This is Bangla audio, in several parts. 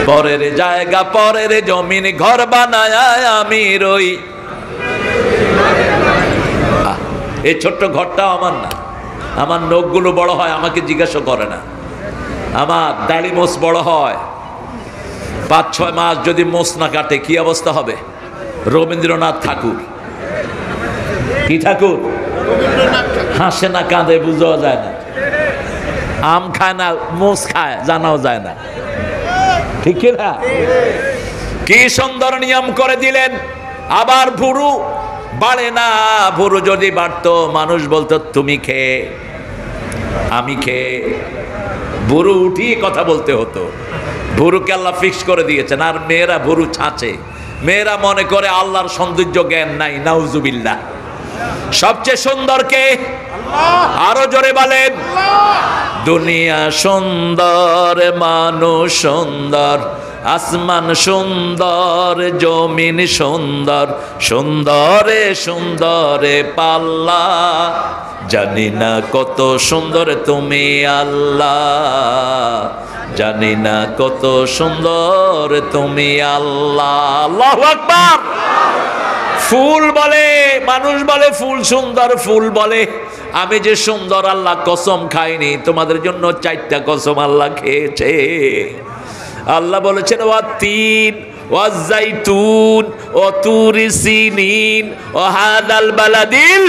পরের জায়গা পরের জমিন ঘর বানায় আমি রই। এই ছোট্ট ঘরটাও আমার না, আমার নখগুলো বড় হয় আমাকে জিজ্ঞাসা করে না, আমার দাড়ি মোছ বড় হয়, 5-6 মাস যদি মোছ না কাটে কি অবস্থা হবে? রবীন্দ্রনাথ ঠাকুর, কি ঠাকুর? হাসে না কাঁদে বুঝাও যায় না, আম খায় না মোষ খায় জানাও যায় না, ঠিক না? কি সুন্দর নিয়ম করে দিলেন। আবার ভুরু বাড়ে না, ভুরু যদি বাড়তো মানুষ বলতো তুমি খেয়ে আমি খেয়ে, ভুরু উঠিয়ে কথা বলতে হতো। ভুরুকে আল্লাহ ফিক্স করে দিয়েছেন। আর মেয়েরা ভুরু ছাঁচে, মেয়েরা মনে করে আল্লাহর সৌন্দর্য জ্ঞান নাই, নাউজুবিল্লাহ। সবচেয়ে সুন্দর কে? আরো জোরে বলেন। দুনিয়া সুন্দর, মানুষ সুন্দর, আসমান সুন্দর, জমিন সুন্দর, সুন্দরে সুন্দরে পাল্লা, জানি না কত সুন্দর তুমি আল্লাহ, জানি না কত সুন্দর তুমি আল্লাহ। আল্লাহু আকবার। ফুল বলে, মানুষ বলে ফুল সুন্দর, ফুল বলে আমি যে সুন্দর, আল্লাহ কসম খাইনি, তোমাদের জন্য 4টা কসম আল্লাহ খেয়েছে। আল্লাহ বলেছেন ওয়াতিন ওয়াজাইতুন ও তুরি সিনিন ও হাদাল বালাদিল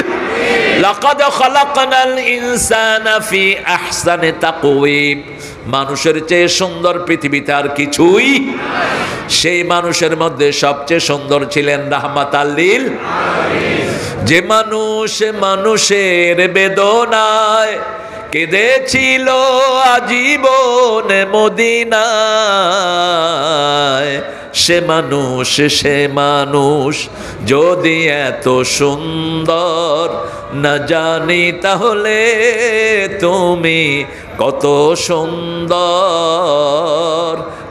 লাকাদ খালাকনাল ইনসানা ফি আহসানি তাকওয়িম। মানুষের চেয়ে সুন্দর পৃথিবীতে আর কিছুই। সেই মানুষের মধ্যে সবচেয়ে সুন্দর ছিলেন রাহমাতাল লিল আলামিন। যে মানুষ মানুষের বেদনায় কেঁদেছিল আজীবন মদিনায়, সে মানুষ যদি এত সুন্দর না জানি তাহলে তুমি কত সুন্দর,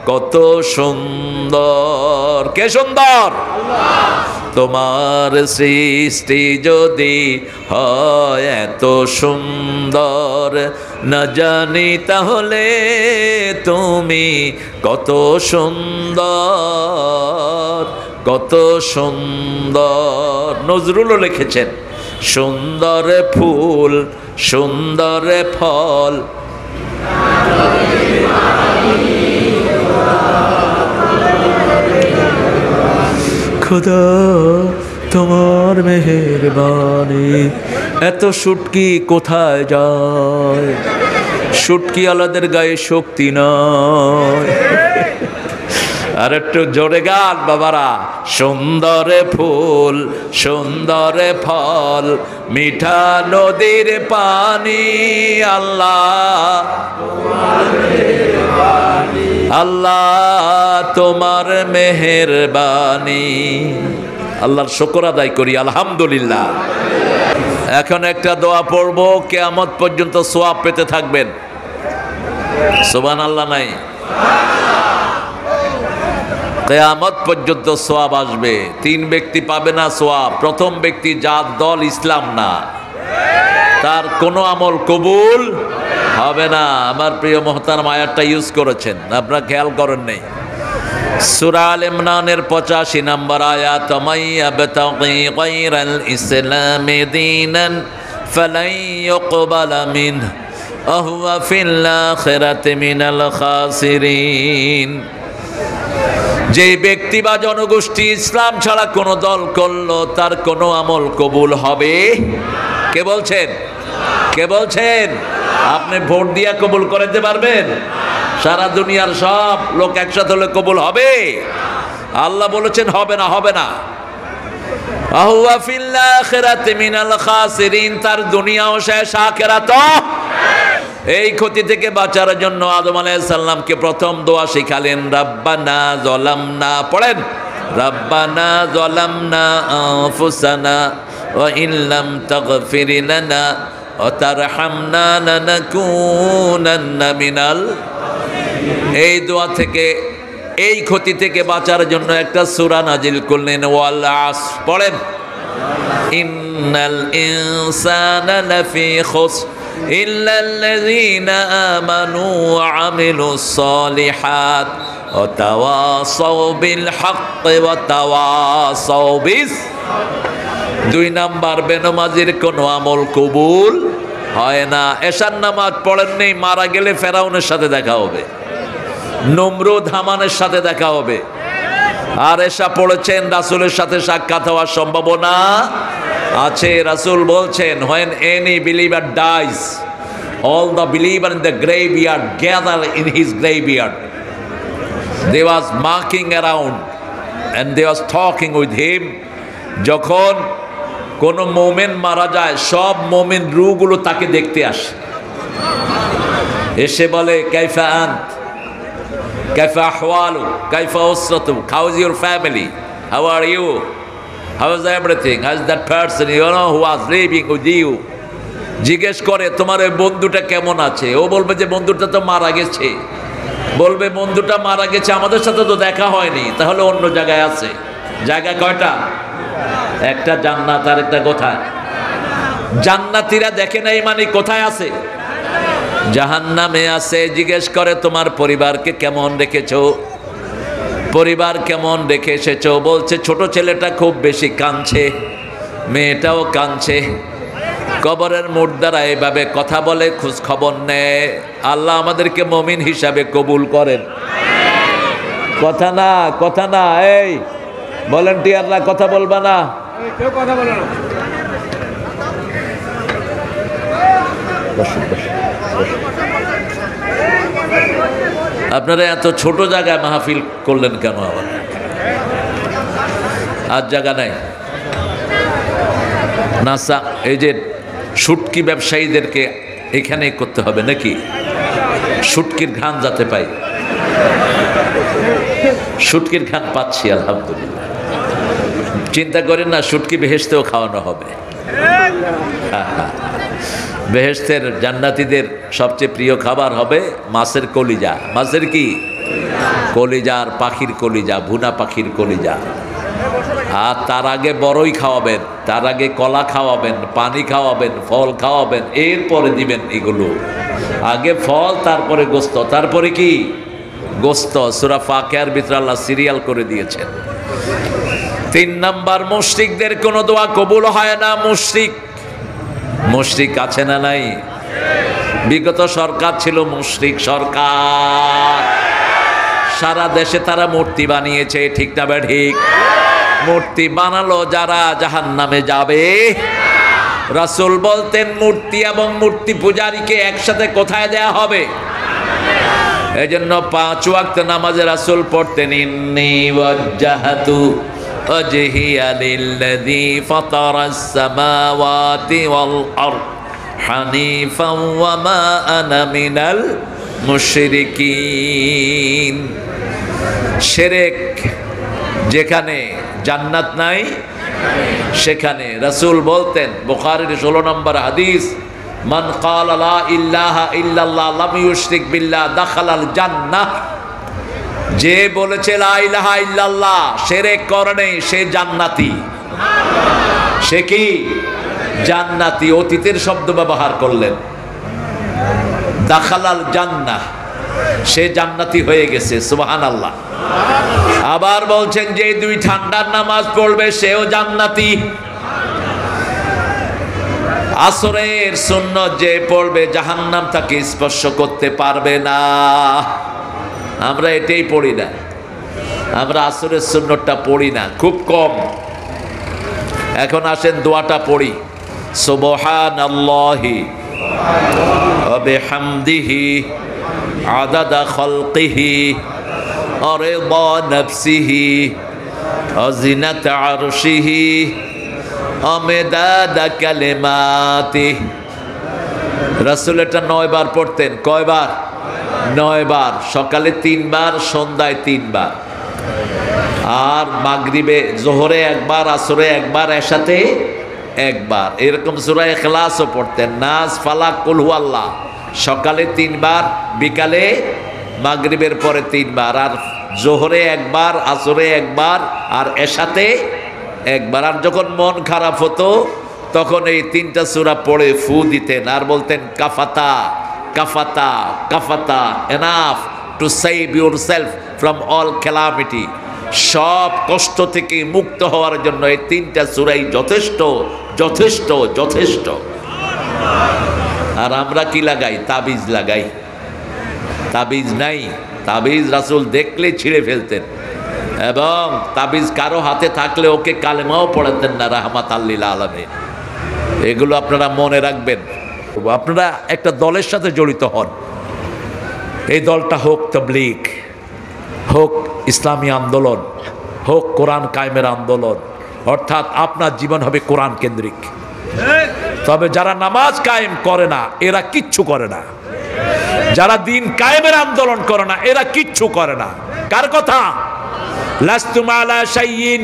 কত সুন্দর। কে সুন্দর? আল্লাহ। তোমার সৃষ্টি যদি হয় এত সুন্দর না জানি তাহলে তুমি কত সুন্দর, কত সুন্দর। নজরুলও লিখেছেন সুন্দর ফুল সুন্দর ফল, খোদা তোমার মেহেরবানি। এত শুটকি কোথায় যায়? শুটকি আলাদের গায়ে শক্তি নয়। আর একটু জোরে গান বাবারা। সুন্দর ফুল সুন্দর ফল, মিঠা নদীর পানি, আল্লাহ আল্লাহ তোমার মেহেরবানি। আল্লাহর শুকর আদায় করি, আলহামদুলিল্লাহ। এখন একটা দোয়া পড়বো, কিয়ামত পর্যন্ত সওয়াব পেতে থাকবেন। সুবহানাল্লাহ নাই? কিয়ামত পর্যন্ত সওয়াব আসবে। 3 ব্যক্তি পাবে না সওয়াব। প্রথম ব্যক্তি যার দল ইসলাম না, তার কোনো আমল কবুল হবে না। আমার প্রিয় মুহতারাম আয়াতটা ইউজ করেছেন, আপনারা খেয়াল করেন নাই। সূরা আল ইমরানের 85 নম্বর আয়াত, মাইয়াবতাগি গায়রাল ইসলামি দীনান ফালান ইউকবালা মিনহু ওয়া হুয়া ফিল আখিরাতি মিনাল খাসিরিন। যে ব্যক্তি বা জনগোষ্ঠী ইসলাম ছাড়া কোনো দল করলো, তার কোনো আমল কবুল হবে? কে বলছেন? কে বলছেন? আপনি ভোট দিয়া কবুল করে দিতে পারবেন? সারা দুনিয়ার সব লোক একসাথে হলে কবুল হবে? আল্লাহ বলেছেন হবে না, হবে না। আহুয়া ফিল আখিরাতি মিনাল খাসিরিন, তার দুনিয়াও শেষ, আখিরাতও। এই ক্ষতি থেকে বাঁচার জন্য আদম আলাইহিস সালামকে প্রথম দোয়া শিখালেন, রাব্বানা যালামনা। পড়েন, রাব্বানা যালামনা আনফুসানা ওয়া ইল্লাম তাগফির লানা ওয়া তারহামনা লানাকুনান্না মিনাল। এই দোয়া থেকে, এই ক্ষতি থেকে বাঁচার জন্য একটা সূরা নাজিল করলেন, ওয়াল আসর। পড়েন, ইন্নাল ইনসানা লাফি খুসর ইল্লাল্লাযীনা আমানু ওয়া আমিলুস সালিহাত ওয়া তাওয়াসাউ বিল হাক্কি ওয়া তাওয়াসাউ বিস। 2 নাম্বার, বেনমাজির কোনো আমল কবুল হয় না। এশার নামাজ পড়েননি, মারা গেলে ফেরাউনের সাথে দেখা হবে, নমরুদ হামানের সাথে দেখা হবে। আর এশা পড়েছেন, রাসূলের সাথে সাক্ষাৎ হওয়ার সম্ভাবনা আছে। রাসূল বলছেন, when any believer dies, all the believer in the graveyard gather in his graveyard. They was marking around and they was talking with him. যখন কোন মুমিন মারা যায়, সব মুমিন রূহগুলো তাকে দেখতে আসে, এসে বলে কাইফা আন্ত, কাইফা আহওয়ালু, কাইফা উসরাতু, how is your family, how are you, how is everything, how is that person you know who was living with you. জিজ্ঞেস করে তোমার ওই বন্ধুটা কেমন আছে। ও বলবে যে বন্ধুটা তো মারা গেছে। বলবে বন্ধুটা মারা গেছে, আমাদের সাথে তো দেখা হয়নি, তাহলে অন্য জায়গায় আছে। জায়গা কয়টা? একটা জান্নাত আর একটা কোথায়? জান্নাতীরা দেখে নাই মানে কোথায় আছে? জাহান্নামে আছে। জিজ্ঞেস করে তোমার পরিবারকে কেমন রেখেছো, পরিবার কেমন রেখে এসেছো। বলছে ছোট ছেলেটা খুব বেশি কাঁদছে, মেয়েটাও কাঁদছে। কবরের মুর্দারা এইভাবে কথা বলে, খোঁজ খবর নেয়। আল্লাহ আমাদেরকে মুমিন হিসাবে কবুল করেন। কথা না, কথা না, এই ভলান্টিয়াররা কথা বলবা না, কেউ কথা বলে না। আপনারা এত ছোট জায়গায় মাহফিল করলেন কেন? আবার আর জায়গা নাই নাসা। এই যে শুটকি ব্যবসায়ীদেরকে এখানেই করতে হবে নাকি? শুটকির ঘ্রাণ যাতে পাই। শুটকির ঘ্রাণ পাচ্ছি আলহামদুলিল্লাহ। চিন্তা করেন না, শুটকি বেহেশতেও খাওয়ানো হবে। বেহেশতের জান্নাতীদের সবচেয়ে প্রিয় খাবার হবে মাছের কলিজা। মাছের কি কলিজা? আর পাখির কলিজা, ভুনা পাখির কলিজা। আর তার আগে বড়ই খাওয়াবেন, তার আগে কলা খাওয়াবেন, পানি খাওয়াবেন, ফল খাওয়াবেন, এরপরে দিবেন এগুলো। আগে ফল, তারপরে গোস্ত, তারপরে কি গোস্ত। সূরা ফাতিহার ভিতরে আল্লাহ সিরিয়াল করে দিয়েছেন। 3 নাম্বার, মুশরিকদের কোনো দোয়া কবুল হয় না। মুশরিক আছে না নাই? বিগত সরকার ছিল মুশরিক সরকার, সারা দেশে তারা মূর্তি বানিয়েছে, ঠিক না বে ঠিক? মূর্তি বানালো যারা জাহান্নামে যাবে। রাসূল বলতেন মূর্তি এবং মূর্তি পূজারীকে একসাথে কোথায় দেয়া হবে? এই জন্য 5 ওয়াক্ত নামাজে রাসূল পড়তেন, ইন্নী ওয়াজ্জাহাতু ওয়াজহিয়া লিল্লাযী ফাতারাস সামাওয়াতি ওয়াল আরদ হানিফান ওয়া মা আনা মিনাল মুশরিকিন। শিরক যেখানে, জান্নাত নাই সেখানে। রাসূল বলতেন, বুখারীর 16 নম্বর হাদিস, মান ক্বালা লা ইলাহা ইল্লাল্লাহ লাম ইউশরিক বিল্লাহ দাখালাল জান্নাহ। যে বলেছে লা ইলাহা ইল্লাল্লাহ, শিরক করে নাই, সে জান্নাতি। সে কি জান্নাতি? অতীতের শব্দ ব্যবহার করলেন, দাখালাল জান্নাহ, সে জান্নাতি হয়ে গেছে। সুবহানাল্লাহ। আবার বলছেন যে 2 ঠান্ডার নামাজ পড়বে সেও জান্নাতি। আসরের সুন্নত যে পড়বে জাহান্নাম তাকে স্পর্শ করতে পারবে না। আমরা এটাই পড়ি না, আমরা আসরের সুন্নতটা পড়ি না, খুব কম। এখন আসেন দোয়াটা পড়ি। সুবহানাল্লাহি ওয়া বিহামদিহি আদাদা খালকিহি ওয়া রিদা নাফসিহি ওয়া জিনাতা আরশিহি ওয়া মিদাদা কালিমাতিহি। রাসূল এটা 9 বার পড়তেন। কয়বার? 9 বার। সকালে 3 বার, সন্ধ্যায় 3 বার, আর মাগরিবে, জোহরে 1 বার, আসরে 1 বার, এশাতে 1 বার। এরকম সূরা ইখলাসও পড়তেন, নাস, ফালাক, কুল হুয়াল্লাহ। সকালে 3 বার, বিকালে মাগরিবের পরে 3 বার, আর জোহরে 1 বার, আসরে 1 বার, আর এশাতে 1 বার। আর যখন মন খারাপ হতো তখন এই 3টা সূরা পড়ে ফু দিতেন আর বলতেন কাফাতা কাফাতা কাফাতা, enough to save yourself from all calamity, সব কষ্ট থেকে মুক্ত হওয়ার জন্য এই 3টা সূরাই যথেষ্ট যথেষ্ট যথেষ্ট। আর আমরা কি লাগাই? তাবিজ লাগাই। তাবিজ নাই, তাবিজ রাসূল দেখলে ছিঁড়ে ফেলতেন, এবং তাবিজ কারো হাতে থাকলে ওকে কালেমাও পড়াতেন না রাহমাতাল লিল আলামিন। এগুলো আপনারা মনে রাখবেন। আপনারা একটা দলের সাথে জড়িত হন, এই দলটা হোক তাবলীগ, হোক ইসলামী আন্দোলন, হোক কোরআন কায়েমের আন্দোলন, অর্থাৎ আপনার জীবন হবে কোরআন কেন্দ্রিক। তবে যারা নামাজ কায়েম করে না এরা কিচ্ছু করে না, যারা দিন কায়েমের আন্দোলন করে না এরা কিচ্ছু করে না। কার কথা? লাস্তুম আলা শাইইন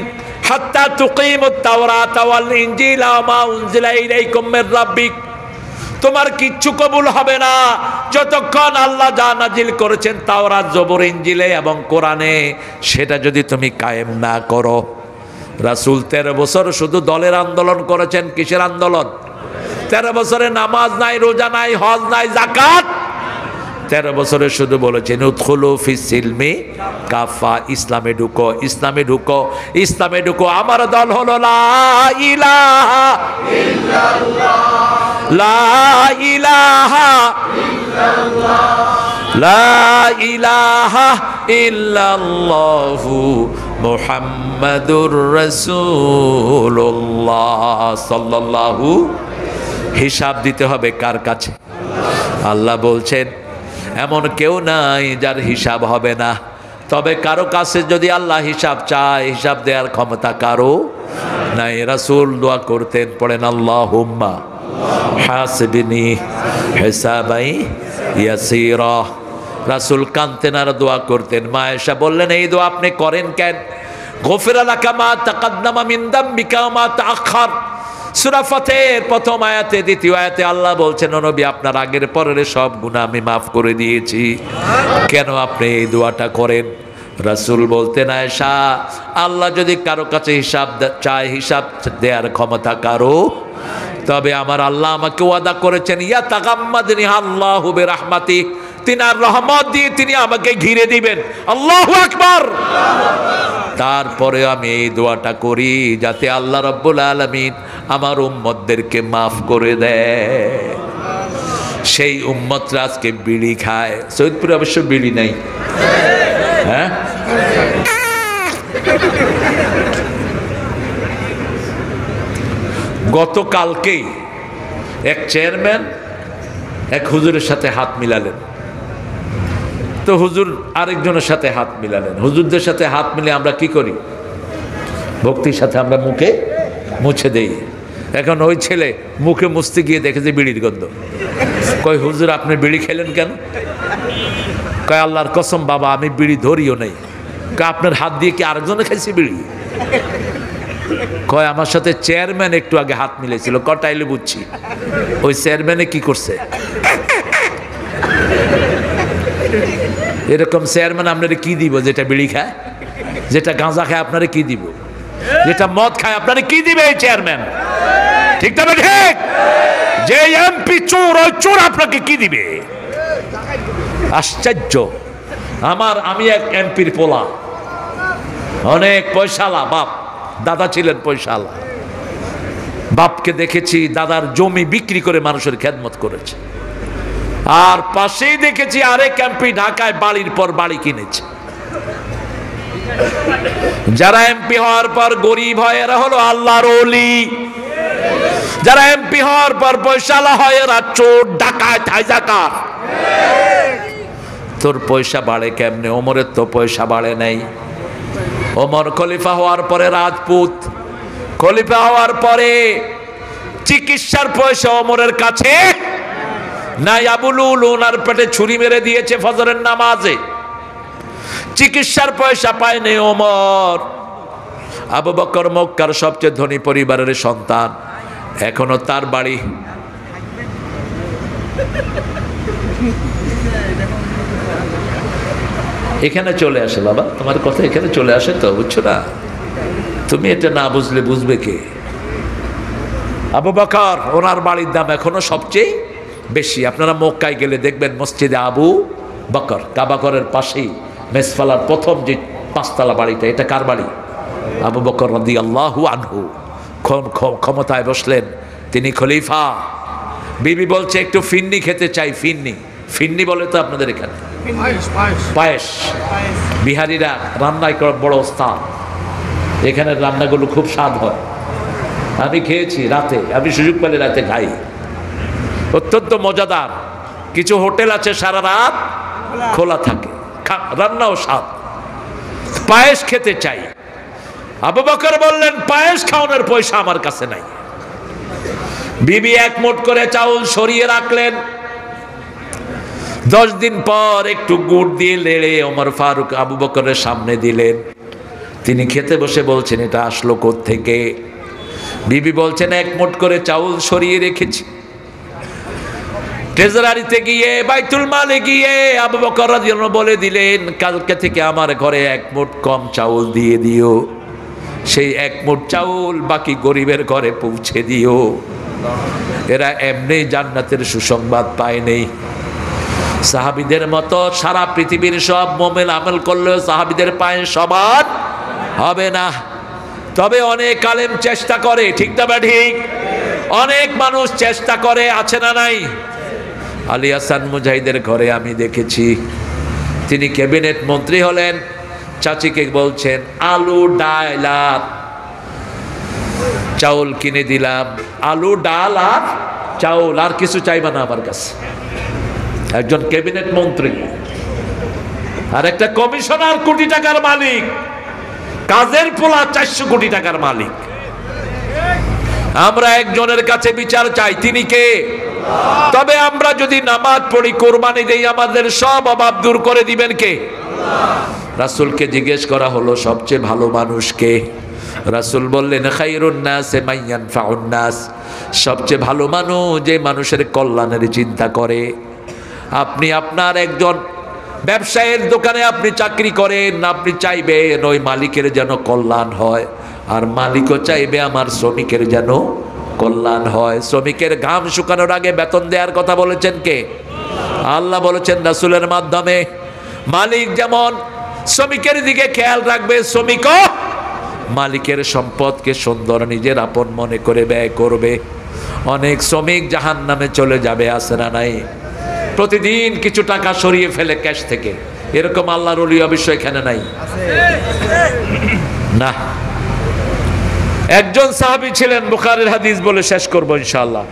হাত্তা তুকিমুত তাওরাতা ওয়াল ইনজিলা ওয়া মা উনজিলা ইলাইকুম মির রাব্বিক। তোমার কিচ্ছু কবুল হবে না যতক্ষণ আল্লাহ যা নাজিল করেছেন তাওরাত, জবুর, ইনজিলে এবং কোরআনে সেটা যদি তুমি কায়েম না করো। রাসূল 13 বছর শুধু দলের আন্দোলন করেছেন। কিসের আন্দোলন? 13 বছরে নামাজ নাই, রোজা নাই, হজ নাই, যাকাত। 13 বছরে শুধু বলেছেন উদখুলু ফিস সিলমি কাফা, ইসলামে ঢুকো, ইসলামে ঢুকো, ইসলামে ঢুকো। আমার দল হলো লা ইলাহা ইল্লাল্লাহ, লা ইলাহা ইল্লাল্লাহ, লা ইলাহা ইল্লাল্লাহু মুহাম্মাদুর রাসূলুল্লাহ সাল্লাল্লাহু। হিসাব দিতে হবে কার কাছে? আল্লাহ বলছেন এমন কেউ নাই যার হিসাব হবে না। তবে কারো কাছে যদি আল্লাহ হিসাব চায়, হিসাব দেওয়ার ক্ষমতা কারো নাই। রাসূল দোয়া করতেন, পড়েন আল্লাহুম্মা হাসিবনি হিসাবাই ইয়াসীরা। রাসূল কাঁদতেন আর দোয়া করতেন। মা আয়েশা বললেন এই দোয়া আপনি করেন কেন? গফিরা লাকা মা তাকাদ্দামা মিন যামবিকা ওয়া মা তাআখার। সূরা ফাতিহার প্রথম আয়াতে, দ্বিতীয় আয়াতে আল্লাহ বলছেন ও নবী আপনার আগের পরের সব গুনাহ আমি মাফ করে দিয়েছি, কেন আপনি এই দোয়াটা করেন? রাসূল বলতেন আয়েশা আল্লাহ যদি কারো কাছে হিসাব চায়, হিসাব দেওয়ার ক্ষমতা কারো, তবে আমার আল্লাহ আমাকে ওয়াদা করেছেন ইয়া তাগাম্মাদনি আল্লাহু বিরহমাতি, তিনার রহমত দিয়ে তিনি আমাকে ঘিরে দিবেন। আল্লাহু আকবার। তারপরে আমি এই দোয়াটা করি যাতে আল্লাহ রাব্বুল আলামিন আমার উম্মতদেরকে মাফ করে দেয়। সেই উম্মতরা আজকে বিড়ি খায়। সৈয়দপুরে অবশ্য বিড়ি নাই, হ্যাঁ? গতকালকেই এক চেয়ারম্যান এক হুজুরের সাথে হাত মিলালেন। তো হুজুর আরেকজনের সাথে হাত মিলালেন। হুজুরদের সাথে হাত মিলে আমরা কি করি? ভক্তির সাথে আমরা মুখে মুছে দেই। এখন ওই ছেলে মুখে মুছতে গিয়ে দেখে যে বিড়ির গন্ধ। কয় হুজুর আপনি বিড়ি খেলেন কেন? কয় আল্লাহর কসম বাবা আমি বিড়ি ধরিও নাই। কয় আপনার হাত দিয়ে কি আরেকজনে খাইছি বিড়ি? কয় আমার সাথে চেয়ারম্যান একটু আগে হাত মিলেছিল। কটাইলে বুঝছি ওই চেয়ারম্যানে কি করছে। এরকম চেয়ারম্যান আপনারে কি দিব? যেটা বিড়ি খায়, যেটা গাঁজা খায় আপনারে কি দিব? যেটা মদ খায় আপনারে কি দিবে এই চেয়ারম্যান? ঠিক তবে ঠিক। যে এমপি চোর, ওই চোর আপনাকে কি দিবে? আশ্চর্য। আমি এক এমপির পোলা, অনেক পয়সালা বাপ, দাদা ছিলেন পয়সালা। বাপকে দেখেছি দাদার জমি বিক্রি করে মানুষের খেদমত করেছে। আর পাশেই দেখেছি আরেক এমপি ঢাকায় বাড়ির পর বাড়ি কিনেছে। যারা এমপি হওয়ার পর গরিব হয় এরা হলো আল্লাহর ওলি। যারা এমপি হওয়ার পর পয়সালা হয় এরা চোর, ডাকাত, হাইজাকার। তোর পয়সা বাড়ে কেমনে? ওমরের তো পয়সা বাড়ে নাই। ওমর খলিফা হওয়ার পরে রাজপুত, খলিফা হওয়ার পরে চিকিৎসার পয়সা ওমরের কাছে নাই। আবুলুল ওনার পেটে ছুরি মেরে দিয়েছে ফজরের নামাজে, চিকিৎসার পয়সা পায়নি ওমর। আবু বকর মক্কার সবচেয়ে ধনী পরিবারের সন্তান, এখনো তার বাড়ি। এখানে চলে আসে বাবা, তোমার কথা এখানে চলে আসে তো, বুঝছো না? তুমি এটা না বুঝলে বুঝবে কে? আবু বকর ওনার বাড়ির দাম এখনো সবচেয়ে বেশি। আপনারা মক্কায় গেলে দেখবেন মসজিদে আবু বকর, কাবাগরের পাশেই মেসফালার প্রথম যে 5 তলা বাড়িটা, এটা কার বাড়ি? আবু বকর রাদিয়াল্লাহু আনহু ক্ষমতায় বসলেন, তিনি খলিফা। বিবি বলছে একটু ফিন্নি খেতে চাই। ফিন্নি, ফিন্নি বলে তো আপনাদের এখানে পায়েস। বিহারিরা রান্নায় বড় ওস্তাদ, এখানের রান্নাগুলো খুব স্বাদ হয়। আমি খেয়েছি রাতে, আমি সুযোগ পেলে রাতে খাই, অত্যন্ত মজাদার। কিছু হোটেল আছে সারা রাত খোলা থাকে, রান্নাও স্বাদ। পায়েস খেতে চাই। আবু বকর বললেন পায়েস খাওয়ানোর পয়সা আমার কাছে নাই। বিবি 1 মুঠ করে চাউল সরিয়ে রাখলেন। 10 দিন পর একটু গুড় দিয়ে লেড়ে ওমর ফারুক আবু বকরের সামনে দিলেন। তিনি খেতে বসে বলছেন এটা আসলো কোত্থেকে? বিবি বলছেন 1 মুঠ করে চাউল সরিয়ে রেখেছি। ট্রেজারিতে গিয়ে বাইতুল মালে গিয়ে আবু বকর রাদিয়াল্লাহু আনহু বলে দিলেন কালকে থেকে আমার ঘরে 1 মুঠ কম চাউল দিয়ে দিও। সেই 1 মুঠ চাউল বাকি গরিবের ঘরে পৌঁছে দিও। এরা এমনি জান্নাতের সুসংবাদ পায়নি। সাহাবীদের মতো সারা পৃথিবীর সব মুমিন আমল করলেও সাহাবীদের পায়ে সমান হবে না। তবে অনেক আলেম চেষ্টা করে, ঠিক না ঠিক? অনেক মানুষ চেষ্টা করে, আছে না নাই? আলী হাসান মুজাহিদের ঘরে আমি দেখেছি, তিনি ক্যাবিনেট মন্ত্রী হলেন। চাচিকে বলছেন আলু ডাল আর চাউল কিনে দিলাম, আলু ডাল আর চাউল, আর কিছু চাইবা না আমার কাছে। একজন ক্যাবিনেট মন্ত্রী আর একটা কমিশনার কোটি টাকার মালিক, কাজের পোলা 400 কোটি টাকার মালিক। আমরা একজনের কাছে বিচার চাই, তিনি কে? তবে আমরা যদি নামাজ পড়ি, কোরবানি দেই, আমাদের সব অভাব দূর করে দিবেন কে? রাসূলকে জিজ্ঞেস করা হলো সবচেয়ে ভালো মানুষ কে? রাসূল বললেন খায়রুন নাস মান ইয়ানফাউন নাস, সবচেয়ে ভালো মানুষ যে মানুষের কল্যাণের চিন্তা করে। আপনি আপনার একজন ব্যবসায়ের দোকানে আপনি চাকরি করেন, আপনি চাইবেন ওই মালিকের যেন কল্যাণ হয়, আর মালিকও চাইবে আমার শ্রমিকের যেন কল্যাণ হয়। শ্রমিকের ঘাম শুকানোর আগে বেতন দেওয়ার কথা বলেছেন কে? আল্লাহ বলেছেন রাসূলের মাধ্যমে। মালিক যেমন শ্রমিকের দিকে খেয়াল রাখবে, শ্রমিকও মালিকের সম্পদকে সুন্দর নিজের আপন মনে করে ব্যয় করবে। অনেক শ্রমিক জাহান্নামে চলে যাবে, আছে না নাই? প্রতিদিন কিছু টাকা সরিয়ে ফেলে ক্যাশ থেকে, এরকম আল্লাহর ওলি অবশ্য এখানে নাই না। একজন সাহাবী ছিলেন, বুখারীর হাদিস বলে শেষ করব ইনশাআল্লাহ।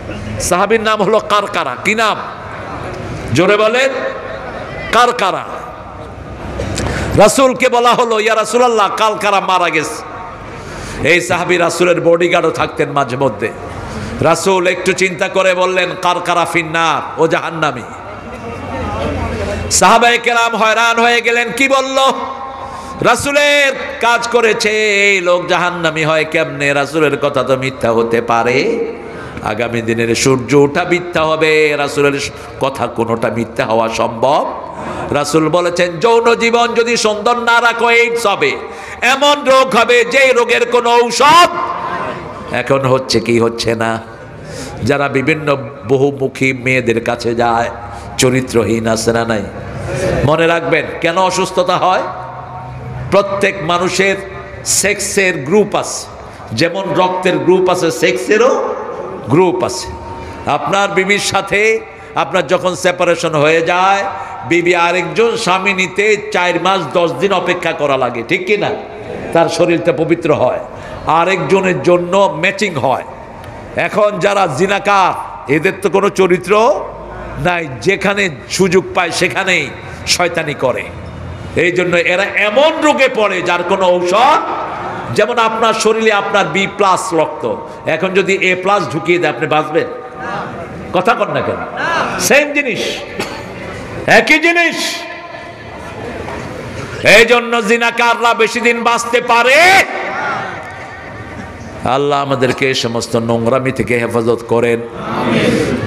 সাহাবীর নাম হলো কারকারা। কি নাম? জোরে বলেন। কারকারা। রাসূলকে বলা হলো ইয়া রাসূলুল্লাহ কারকারা মারা গেছে। এই সাহাবী রাসূলের বডিগার্ডও থাকতেন মাঝে মধ্যে। রাসূল একটু চিন্তা করে বললেন কারকারা ফিন্নার, ও জাহান্নামী। সাহাবায়ে কেরাম হয়রান হয়ে গেলেন, কি বলল? রাসূলের কাজ করেছে, এই লোক জাহান্নামী হয় কেমনে? রাসূলের কথা তো মিথ্যা হতে পারে? আগামী দিনের সূর্য ওঠা মিথ্যা হবে, রাসূলের কথা কোনোটা মিথ্যা হওয়া সম্ভব? রাসূল বলেছেন যৌন জীবন যদি সুন্দর না রাখো এইডস হবে, এমন রোগ হবে যে রোগের কোনো ঔষধ এখন হচ্ছে কি হচ্ছে না। যারা বিভিন্ন বহুমুখী মেয়েদের কাছে যায়, চরিত্রহীন, আছে না নাই? মনে রাখবেন কেন অসুস্থতা হয়? প্রত্যেক মানুষের সেক্সের গ্রুপ আছে, যেমন রক্তের গ্রুপ আছে, সেক্সেরও গ্রুপ আছে। আপনার বিবির সাথে আপনার যখন সেপারেশন হয়ে যায়, বিবি আরেকজন স্বামী নিতে 4 মাস 10 দিন অপেক্ষা করা লাগে, ঠিক কি না? তার শরীরটা পবিত্র হয়, আরেকজনের জন্য ম্যাচিং হয়। এখন যারা জিনাকার, এদের তো কোনো চরিত্র নাই, যেখানে সুযোগ পায় সেখানেই শয়তানি করে। এই জন্য এরা এমন রোগে পড়ে যার কোনো ঔষধ। যেমন আপনার শরীরে আপনার B+ রক্ত, এখন যদি A+ ঢুকিয়ে দেয় আপনি বাঁচবেন? কথা কন না কেন? সেম জিনিস, একই জিনিস। এই জন্য জিনাকাররা বেশি দিন বাঁচতে পারে। আল্লাহ আমাদেরকে এই সমস্ত নোংরামি থেকে হেফাজত করেন।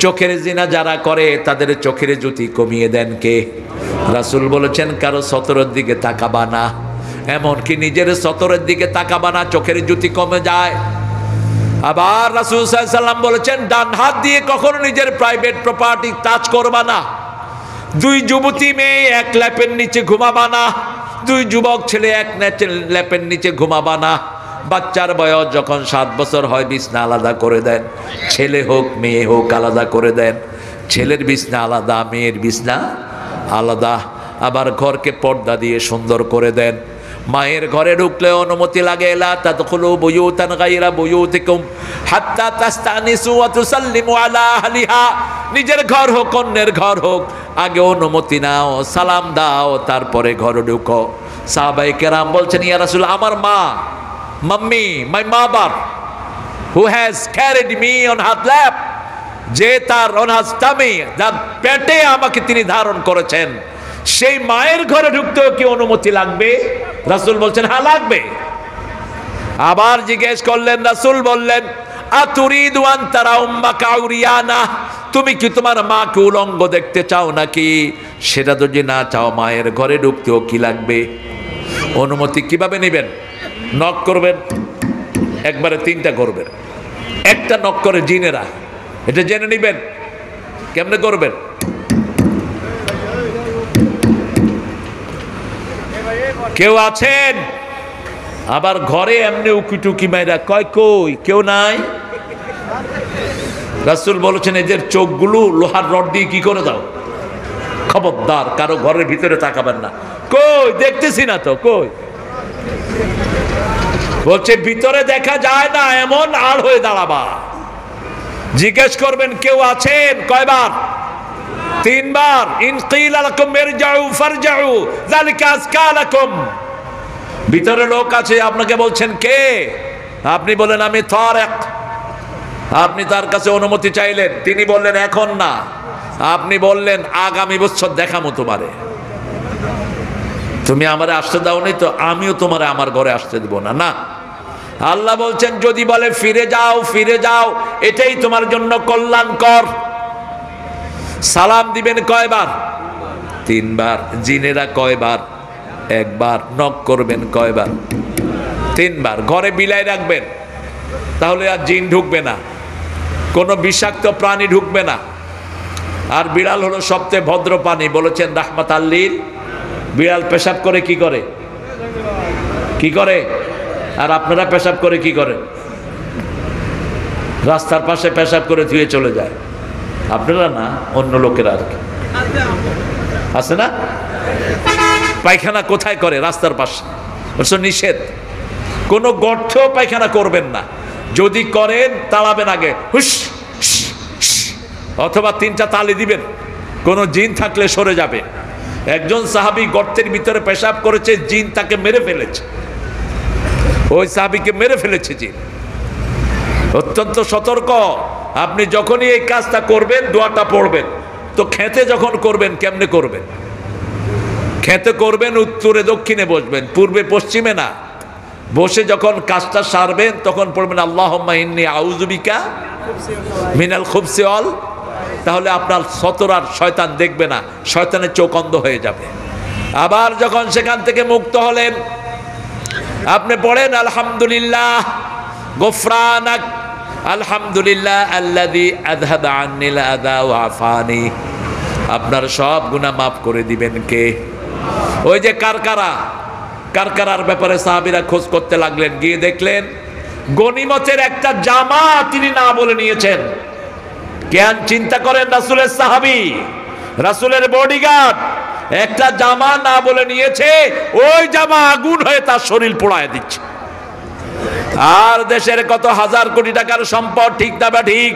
চোখের জিনা যারা করে তাদের চোখের জ্যোতি কমিয়ে দেন কে? রাসূল বলেছেন কারো সতরের দিকে তাকাবা না, এমনকি নিজের সতরের দিকে তাকাবা না, চোখের জ্যোতি কমে যায়। আবার রাসূল সাল্লাল্লাহু আলাইহি সাল্লাম বলেছেন ডান হাত দিয়ে কখনো নিজের প্রাইভেট প্রপার্টি টাচ করবা না, দুই যুবতী মেয়ে এক ল্যাপের নিচে ঘুমাবা না, দুই যুবক ছেলে এক ল্যাপের নিচে ঘুমাবা না। বাচ্চার বয়স যখন 7 বছর হয় বিছনা আলাদা করে দেন, ছেলে হোক মেয়ে হোক আলাদা করে দেন। ছেলের বিছনা আলাদা, মেয়ের বিছনা আলাদা। আবার ঘরকে পর্দা দিয়ে সুন্দর করে দেন। মায়ের ঘরে ঢুকলে অনুমতি লাগে, লা তাদখুলু বুয়ুতান গায়রা বুয়ুতিকুম হাত্তা তাস্তানিসু ওয়া তুসাল্লিমু আলা আহলিহা। নিজের ঘর হোক অন্যের ঘর হোক, আগে অনুমতি নাও, সালাম দাও, তারপরে ঘরে ঢুকো। সাহাবায়ে কেরাম বলছেন, ইয়া রাসূল, আমার মা, mummy, my mother who has carried me on her lap, যে তার অন হার টামি, যার পেটে আমাকে তিনি ধারণ করেছেন, সেই মায়ের ঘরে ঢুকতেও কি অনুমতি লাগবে? রাসূল বলছেন, হ্যাঁ লাগবে। আবার জিজ্ঞেস করলেন, রাসূল বললেন, আতুরিদু আন তারা উম্মাকা উরিয়ানা, তুমি কি তোমার মাকে উলঙ্গ দেখতে চাও নাকি? সেটা যদি না চাও, মায়ের ঘরে ঢুকতেও কি লাগবে? অনুমতি কিভাবে নেবেন? নক করবেন, একবারে 3টা করবেন। একটা নক করে জিনেরা, এটা জেনে নেবেন কেমনে করবেন। কেউ আছেন? আবার ঘরে এমনি উকি টুকি মাইরা কয়, কই কেউ নাই? রাসূল বলেছেন, এদের চোখগুলো লোহার রড দিয়ে কি করে দাও, খবরদার কারো ঘরের ভিতরে তাকাবেন না। কই দেখতেছি না তো, কই? বলছে ভিতরে দেখা যায় না, এমন আড় হয়ে দাঁড়াবা। জিজ্ঞেস করবেন, কেউ আছেন? কয়বার? 3 বার। ইন কিলা লাকুম ইরজাউ ফারজাউ যালিকা আজকা লাকুম। ভিতরে লোক আছে, আপনাকে বলছেন কে? আপনি বলেন আমি তারেক। আপনি তার কাছে অনুমতি চাইলেন, তিনি বললেন এখন না। আপনি বললেন আগামী বছর দেখামো তোমারে, তুমি আমারে আসতে দাও নি তো আমিও তোমারে আমার ঘরে আসতে দেব না। না, আল্লাহ বলছেন যদি বলে ফিরে যাও, ফিরে যাও, এটাই তোমার জন্য কল্যাণকর। সালাম দিবেন কয়বার? 3 বার। জিনেরা কয়বার? 1 বার। নক করবেন কয়বার? 3 বার। ঘরে বিলাই রাখবেন, তাহলে আর জিন ঢুকবে না, কোনো বিষাক্ত প্রাণী ঢুকবে না। আর বিড়াল হলো সবচেয়ে ভদ্র প্রাণী, বলেছেন রাহমাতাল লিল। বিড়াল পেশাব করে কি করে? কি করে? আর আপনারা পেশাব করে কি করেন? রাস্তার পাশে পেশাব করে ধুয়ে চলে যায়। আপনারা না, অন্য লোকেরা আর কি আছে না? পায়খানা কোথায় করে? রাস্তার পাশে। নিষেধ, কোনো গর্ত পায়খানা করবেন না। যদি করেন তাড়াবেন আগে, হুস, অথবা 3টা তালি দিবেন, কোনো জিন থাকলে সরে যাবে। একজন সাহাবী গর্তের ভিতরে পেশাব করেছে, জিন তাকে মেরে ফেলেছে, ওই সাহাবীকে মেরে ফেলেছে জিন। অত্যন্ত সতর্ক। আপনি যখনই এই কাজটা করবেন, দোয়াটা পড়বেন। তো খেতে যখন করবেন কেমনে করবেন? খেতে করবেন, উত্তরে দক্ষিণে বসবেন, পূর্বে পশ্চিমে না। বসে যখন কাজটা সারবেন তখন পড়বেন আল্লাহুম্মা ইন্নী আউযু বিকা মিনাল খুবসি ওয়াল। তাহলে আপনার সতরার শয়তান দেখবে না, শয়তানের চোখ অন্ধ হয়ে যাবে। আবার যখন সেখান থেকে মুক্ত হলেন, আপনি পড়েন আলহামদুলিল্লাহ গুফরানাক, আলহামদুলিল্লাহ আল্লাযী আযহাবা আন্নিল আযা ওয়া আফানি। আপনার সব গুনাহ মাফ করে দিবেন কে? ওই যে কারকারার ব্যাপারে সাহাবীরা খোঁজ করতে লাগলেন, গিয়ে দেখলেন গনিমতের একটা জামা তিনি না বলে নিয়েছেন। কেন চিন্তা করেন, রাসূলের সাহাবী, রাসূলের বডিগার্ড, একটা জামা না বলে নিয়েছে, ওই জামা আগুন হয়ে তার শরীর পোড়ায় দিচ্ছে। আর দেশের কত হাজার কোটি টাকার সম্পদ, ঠিক না বা ঠিক?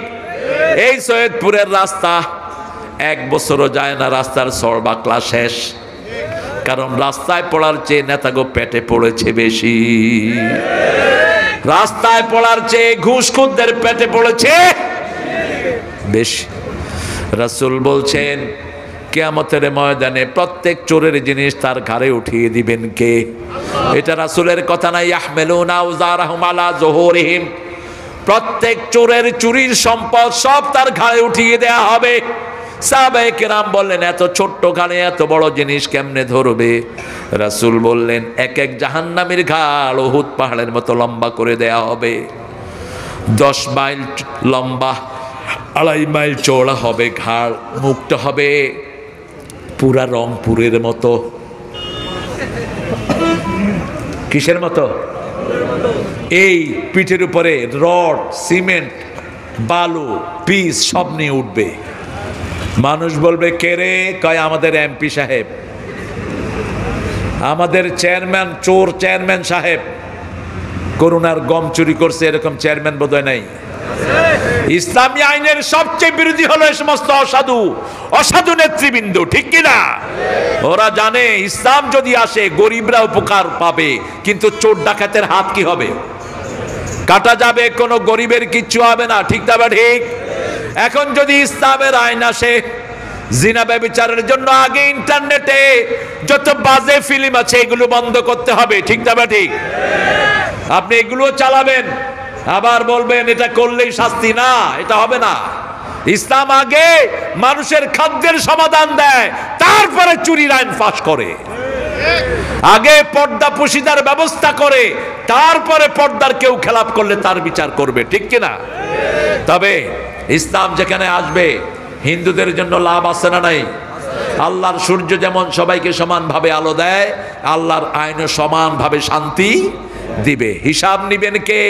এই সৈয়দপুরের রাস্তা 1 বছরও যায় না, রাস্তার সড় বাকলা শেষ। কারণ রাস্তায় পড়ার চেয়ে নেতাগো পেটে পড়েছে বেশি। রাস্তায় পড়ার চেয়ে ঘুষখোরদের পেটে পড়েছে বেশি। রাসূল বলছেন কিয়ামতের ময়দানে প্রত্যেক চোরের জিনিস তার ঘাড়ে উঠিয়ে দিবেন কে? এটা রাসূলের কথা না। ইয়াহমিলুনা আওযারাহুম আলা যুহুরিহিম, প্রত্যেক চোরের চুরির সম্পদ সব তার ঘাড়ে উঠিয়ে দেয়া হবে। সাহাবায়ে কেরাম বললেন এত ছোট্ট ঘাড়ে এত বড় জিনিস কেমনে ধরবে? রাসূল বললেন এক এক জাহান্নামীর ঘাড় উহুদ পাহাড়ের মতো লম্বা করে দেয়া হবে। 10 মাইল লম্বা, 2.5 মাইল চওড়া হবে ঘাড়। মুখটা হবে পুরা রংপুরের মতো। কিসের মতো? এই পিঠের উপরে রড, সিমেন্ট, বালু, পিস সব নিয়ে উঠবে। মানুষ বলবে কে রে? কয় আমাদের এমপি সাহেব, আমাদের চেয়ারম্যান, চোর চেয়ারম্যান সাহেব। করোনার গম চুরি করছে এরকম চেয়ারম্যান বোধহয় নাই। ইসলামী আইনের সবচেয়ে বিরোধী হলো এই সমস্ত অসাধু নেতৃবৃন্দ, ঠিক কিনা? ওরা জানে ইসলাম যদি আসে গরিবরা উপকার পাবে, কিন্তু চোর ডাকাতের হাত কি হবে? কাটা যাবে, কোনো গরিবের কিচ্ছু হবে না, ঠিক না বা ঠিক? এখন যদি ইসলামের আইন আসে, জিনা ব্যভিচারের জন্য আগে ইন্টারনেটে যত বাজে ফিল্ম আছে এগুলো বন্ধ করতে হবে, ঠিক না বা ঠিক? আপনি এগুলো চালাবেন, আবার বলবেন এটা করলেই শাস্তি, না, এটা হবে না। ইসলাম আগে মানুষের খাদ্যের সমাধান দেয়, তারপরে চুরির আইন ফাঁস করে। আগে পর্দা পুশিদার ব্যবস্থা করে, তারপরে পর্দার কেউ খেলাপ করলে তার বিচার করবে, ঠিক কিনা? তবে ইসলাম যেখানে আসবে হিন্দুদের জন্য লাভ আছে না নাই? আল্লাহর সূর্য যেমন সবাইকে সমানভাবে আলো দেয়, আল্লাহর আইনও সমানভাবে শান্তি দিবে। হিসাব নিবেন কে?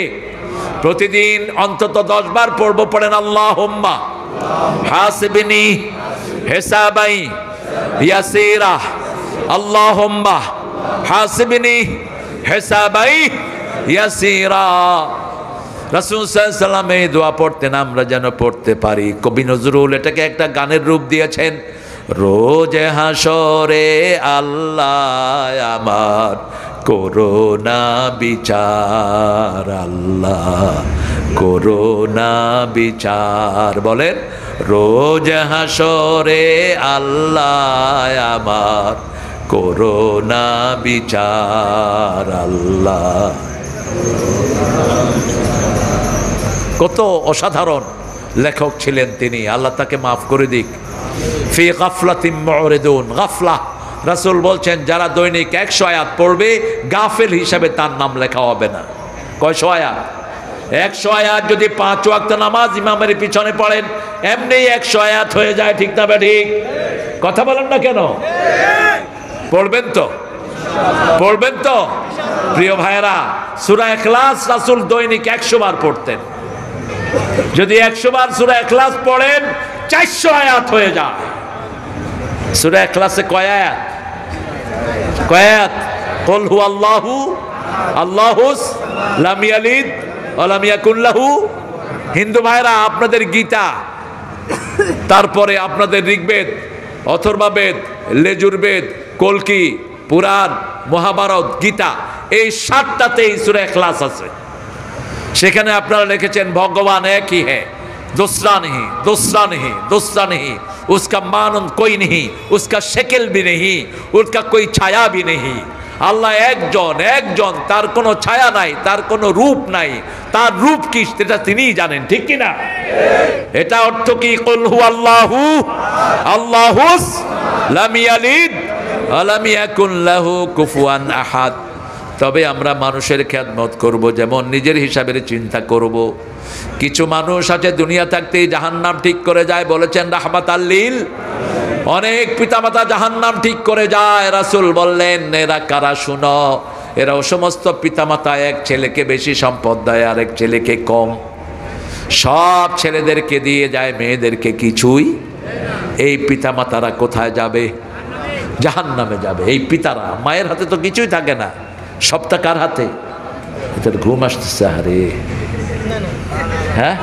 প্রতিদিন অন্তত 10 বার পড়ব, পড়েন আল্লাহুম্মা হাসিবনি হিসাবাই ইয়াসিরা, আল্লাহুম্মা হাসিবনি হিসাবাই ইয়াসিরা। রাসূল সাল্লাল্লাহু আলাইহি ওয়াসাল্লাম এই দোয়া পড়তেন, আমরা যেন পড়তে পারি। কবি নজরুল এটাকে একটা গানের রূপ দিয়েছেন। রোজ হাসরে আল্লাহ আমার করোনা বিচার, আল্লাহ করোনা বিচার। বলেন, রোজ হাসরে আল্লাহ আমার করোনা বিচার, আল্লাহ। কত অসাধারণ লেখক ছিলেন তিনি, আল্লাহ তাকে মাফ করে দিক। ফি গাফলাতিম মুরিদুন, গাফলা, রাসূল বলছেন যারা দৈনিক 100 আয়াত পড়বে গাফেল হিসাবে তার নাম লেখা হবে না। কয়শো আয়াত? 100 আয়াত যদি 5 ওয়াক্ত নামাজ ইমামের পিছনে পড়েন, এমনি 100 আয়াত হয়ে যায়, ঠিক না বে ঠিক? কথা বলেন না কেন? পড়বেন তো, পড়বেন তো প্রিয় ভাইরা। সূরা ইখলাস রাসূল দৈনিক 100 বার পড়তেন। যদি 100 বার সূরা ইখলাস পড়েন 400 আয়াত হয়ে যায়। সূরা ইখলাসে কয় আয়াত? কয় আয়াত? কুল হুয়াল্লাহু আল্লাহুস লাম ইয়ালিদ ওয়া লাম ইয়াকুল লাহু। হিন্দু ভাইরা, আপনাদের গীতা, তারপরে আপনাদের ঋগ্বেদ, অথর্ববেদ, লেজুরবেদ, কল্কি, পুরাণ, মহাভারত, গীতা, এই 7টাতেই সূরা ইখলাস আছে। সেখানে আপনারা লিখেছেন ভগবান এক ही है, दूसरा नहीं, दूसरा नहीं, दूसरा नहीं, उसका मानंद कोई नहीं, उसका शक्ल भी नहीं, उसका कोई छाया भी नहीं। আল্লাহ একজন, একজন, তার কোনো ছায়া নাই, তার কোনো রূপ নাই, তার রূপ কি সেটা তিনিই জানেন, ঠিক কি না? এটা অর্থ কি? কুল হুয়াল্লাহু আল্লাহুস লাম ইয়ালিদ ওয়া লাম ইয়াকুল লাহু কুফুয়ান আহাদ। তবে আমরা মানুষের খেদমত করব, যেমন নিজের হিসাবের চিন্তা করব। কিছু মানুষ আছে দুনিয়া থাকতেই জাহান্নাম ঠিক করে যায়, বলেছেন রাহমাতাল লিল। অনেক পিতামাতা জাহান্নাম ঠিক করে যায়। রাসূল বললেন এরা কারা? শুনো, এরা ও সমস্ত পিতামাতা এক ছেলেকে বেশি সম্পদ দেয় আর এক ছেলেকে কম, সব ছেলেদেরকে দিয়ে যায়, মেয়েদেরকে কিছুই। এই পিতামাতারা কোথায় যাবে? জাহান্নামে যাবে। এই পিতারা, মায়ের হাতে তো কিছুই থাকে না, সবটা কার হাতে? এটার ঘুম আসতেছে, আরে হ্যাঁ।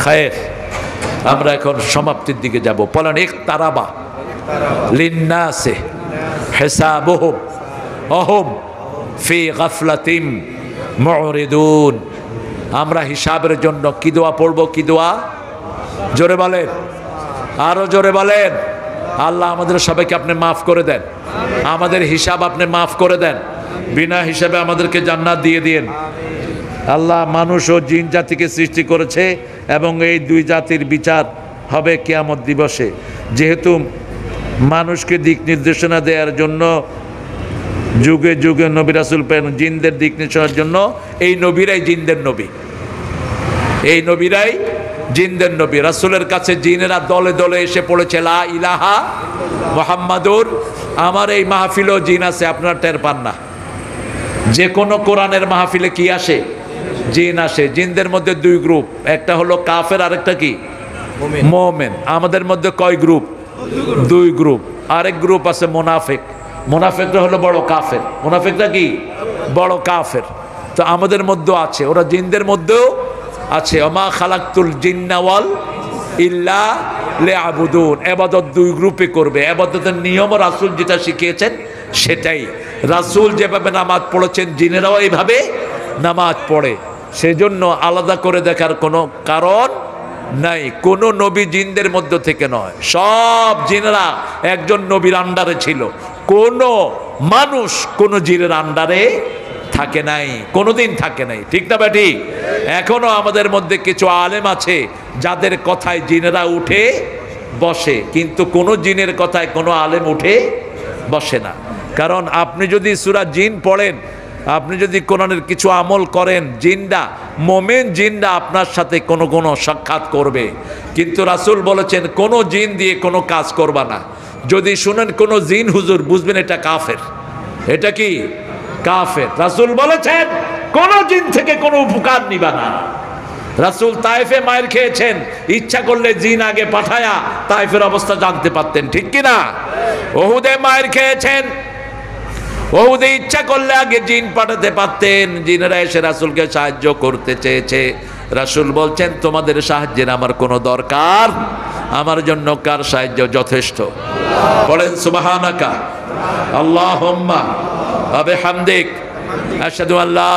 খায়ের, আমরা এখন সমাপ্তির দিকে যাব। বলেন ইকতারাবা লিন্নাসে হিসাবুহুম ওহুম ফি গাফলাতিম মুরিদুন। আমরা হিসাবের জন্য কি দোয়া পড়ব? কি দোয়া? জোরে বলেন, আরো জোরে বলেন। আল্লাহ আমাদের সবাইকে আপনি মাফ করে দেন, আমাদের হিসাব আপনি মাফ করে দেন, বিনা হিসাবে আমাদেরকে জান্নাত দিয়ে দিয়েন। আল্লাহ মানুষ ও জিন জাতিকে সৃষ্টি করেছে এবং এই দুই জাতির বিচার হবে কিয়ামত দিবসে। যেহেতু মানুষকে দিক নির্দেশনা দেওয়ার জন্য যুগে যুগে নবী রাসূল পেন, জিনদের দিক নির্দেশনার জন্য এই নবীরাই জিনদের নবী। এই নবীরাই জিনদের নবী। রাসূলের কাছে জিনেরা দলে দলে এসে পড়েছে লা ইলাহা মুহাম্মাদুর। আমার এই মাহফিলেও জিন আছে, আপনারা টের পান না। যে কোনো কোরআনের মাহফিলে কি আসে? জিন আসে। জিনদের মধ্যে দুই গ্রুপ, একটা হলো কাফের, আরেকটা কি মুমিন। আমাদের মধ্যে কয় গ্রুপ? দুই গ্রুপ। আরেক গ্রুপ আছে মুনাফিক। মুনাফিকরা হলো বড় কাফের। মুনাফিকরা কি? বড় কাফের। তো আমাদের মধ্যেও আছে, ওরা জিনদের মধ্যেও আছে। ওমা খালাকতুল জিন্না ওয়াল ইল্লা লিয়াবুদুন। ইবাদত দুই গ্রুপে করবে। ইবাদতের নিয়ম রাসূল যেটা শিখিয়েছেন সেটাই। রাসূল যেভাবে নামাজ পড়েছেন জিনেরাও এইভাবে নামাজ পড়ে। সেজন্য আলাদা করে দেখার কোনো কারণ নাই। কোন নবী জিনদের মধ্য থেকে নয়, সব জিনেরা একজন নবীর আন্ডারে ছিল। কোন মানুষ কোন জিনের আন্ডারে থাকে নাই, কোনোদিন থাকে নাই। ঠিক না বেটি? এখনো আমাদের মধ্যে কিছু আলেম আছে যাদের কথায় জিনেরা উঠে বসে, কিন্তু কোন জিনের কথায় কোনো আলেম উঠে বসে না। কারণ আপনি যদি সূরা জিন পড়েন, আপনি যদি কোরআনের কিছু আমল করেন, জিনরা মোমেন জিনরা আপনার সাথে কোনো সাক্ষাৎ করবে। কিন্তু রাসূল বলেছেন কোনো জিন দিয়ে কোনো কাজ করবা না। যদি শুনেন কোনো জিন হুজুর, বুঝবেন এটা কাফের। এটা কি? কাফের। রাসূল বলেছেন কোন জিন থেকে কোনো উপকার নিবা না। রাসূল তায়েফে মায়ের খেয়েছেন, ইচ্ছা করলে জিন আগে পাঠায়া তায়েফের অবস্থা জানতে পারতেন, ঠিক কি না? উহুদে মায়ের খেয়েছেন, ওহুদে ইচ্ছা করলে আগে জিন পাঠাতে পারতেন। জিনেরা এসে রাসূলকে সাহায্য করতে চেয়েছে। রাসূল বলছেন তোমাদের সাহায্যের আমার কোনো দরকার, আমার জন্য কার সাহায্য যথেষ্ট। বলেন সুবহানাকা আল্লাহুম্মা ওয়া বিহামদিক আশহাদু আল্লা